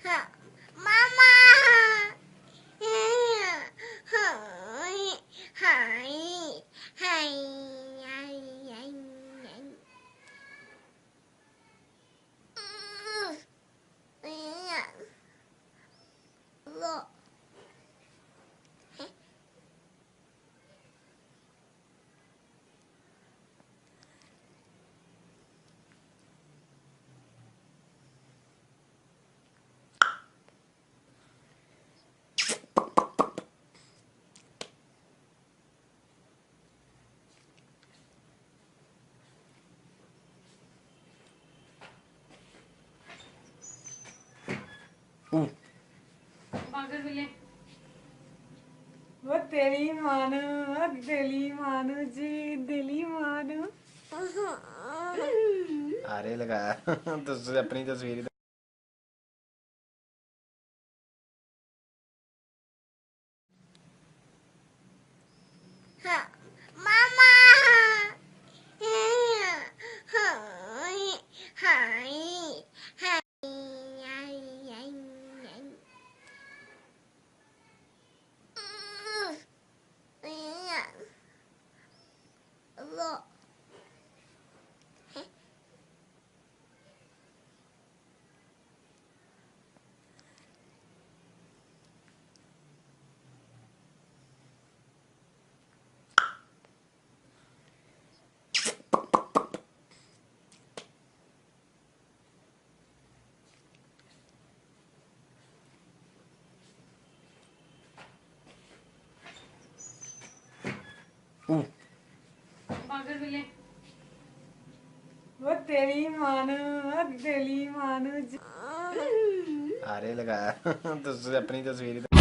Mama! Hi. Hi. Hi. Look. पागल बिल्ले वो तेरी मानो जी दिली मानो आरे लगाया तो अपनी तस्वीर Mama! Hi. Hi. Look. पागल बिल्ले वो तेरी मानो दिली मानो जी आरे लगाया तो अपनी तस्वीर